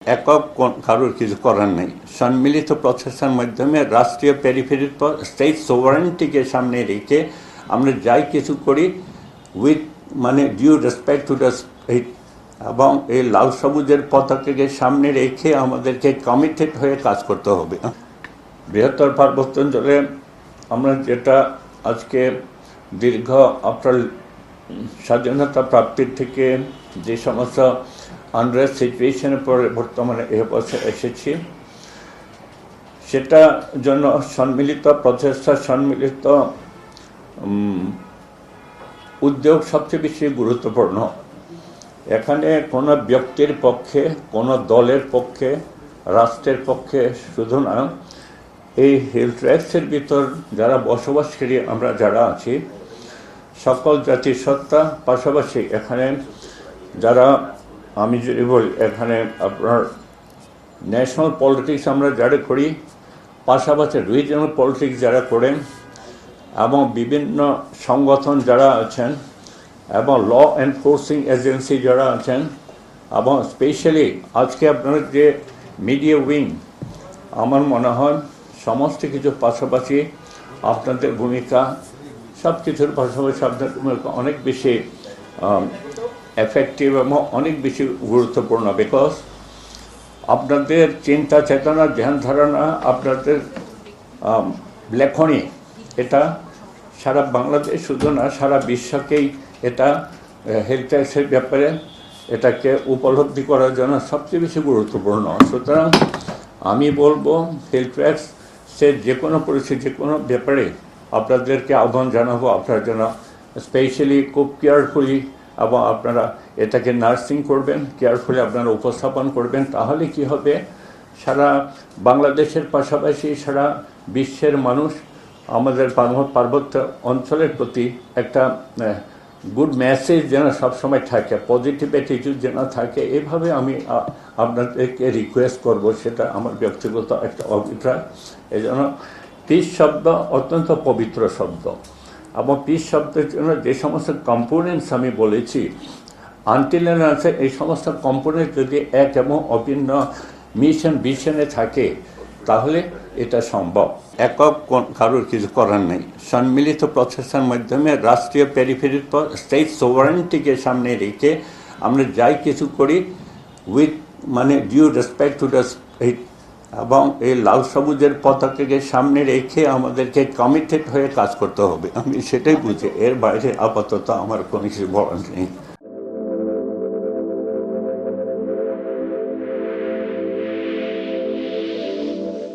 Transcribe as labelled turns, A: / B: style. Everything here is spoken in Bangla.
A: একক কারোর কিছু করার নেই। সম্মিলিত প্রচেষ্টার মাধ্যমে রাষ্ট্রীয় পেরিফেরির পর স্টেট সোভারেনিটিকে সামনে রেখে আমরা যাই কিছু করি with due respect to the state, এবং এই লাল সবুজের পতাকাকে সামনে রেখে আমাদেরকে কমিটেড হয়ে কাজ করতে হবে। বৃহত্তর পার্বত্যাঞ্চলে আমরা যেটা আজকে দীর্ঘ আপনার স্বাধীনতা প্রাপ্তির থেকে যে সমস্ত আনরেস্ট সিচুয়েশনের পরে বর্তমানে এ অবস্থায় এসেছি, সেটা জন্য সম্মিলিত প্রচেষ্টা, সম্মিলিত উদ্যোগ সবচেয়ে বেশি গুরুত্বপূর্ণ। এখানে কোনো ব্যক্তির পক্ষে, কোনো দলের পক্ষে, রাষ্ট্রের পক্ষে শুধু না, এই হিল ট্র্যাক্সের ভিতর যারা বসবাসকারী আমরা যারা আছি, সকল জাতির সত্তা, পাশাপাশি এখানে যারা, আমি যদি বলি এখানে আপনার ন্যাশনাল পলিটিক্স আমরা যারা করি, পাশাপাশি রিজিয়নাল পলিটিক্স যারা করেন, এবং বিভিন্ন সংগঠন যারা আছেন, এবং ল এনফোর্সিং এজেন্সি যারা আছেন, এবং স্পেশালি আজকে আপনার যে মিডিয়া উইং, আমার মনে হয় সমস্ত কিছুর পাশাপাশি আপনাদের ভূমিকা, সব কিছুর পাশাপাশি আপনাদের ভূমিকা অনেক বেশি এফেক্টিভ এবং অনেক বেশি গুরুত্বপূর্ণ। বিকজ আপনাদের চিন্তা চেতনা, ধ্যান ধারণা, আপনাদের লেখনী, এটা সারা বাংলাদেশ শুধু না, সারা বিশ্বকেই এটা হেলথ ট্যাক্সের ব্যাপারে এটাকে উপলব্ধি করার জন্য সবচেয়ে বেশি গুরুত্বপূর্ণ। সুতরাং আমি বলবো হেলথ ট্যাক্সের যে কোনো পরিস্থিতি, যে কোনো ব্যাপারে আপনাদেরকে আহ্বান জানাবো আপনার জন্য স্পেশালি খুব কেয়ারফুলি, এবং আপনারা এটাকে নার্সিং করবেন, কেয়ারফুলি আপনারা উপস্থাপন করবেন। তাহলে কি হবে, সারা বাংলাদেশের পাশাপাশি সারা বিশ্বের মানুষ আমাদের পার্বত্য অঞ্চলের প্রতি একটা গুড মেসেজ যেন সবসময় থাকে, পজিটিভ অ্যাটিটিউড যেন থাকে। এভাবে আমি আপনাদেরকে রিকোয়েস্ট করব, সেটা আমার ব্যক্তিগত একটা অভিপ্রায়। এই জন্য পিস শব্দ অত্যন্ত পবিত্র শব্দ, এবং পিস শব্দের জন্য যে সমস্ত কম্পোনেন্টস আমি বলেছি, আনটিল এন্ড আনটিল এই সমস্ত কম্পোনেন্ট যদি এক এবং অভিন্ন মিশন ভিশনে থাকে, তাহলে এটা সম্ভব। একক কারোর কিছু করার নেই। সম্মিলিত প্রচেষ্টার মাধ্যমে রাষ্ট্রীয় পেরিফেরির পর স্টেট সোভারেনিটিকে সামনে রেখে আমরা যাই কিছু করি with due respect to the state, এবং এই লাল সবুজের পতাকাকে সামনে রেখে আমাদেরকে কমিটেড হয়ে কাজ করতে হবে। আমি সেটাই বুঝি, এর বাইরে আপাতত আমার কোনো কিছু বলার নেই।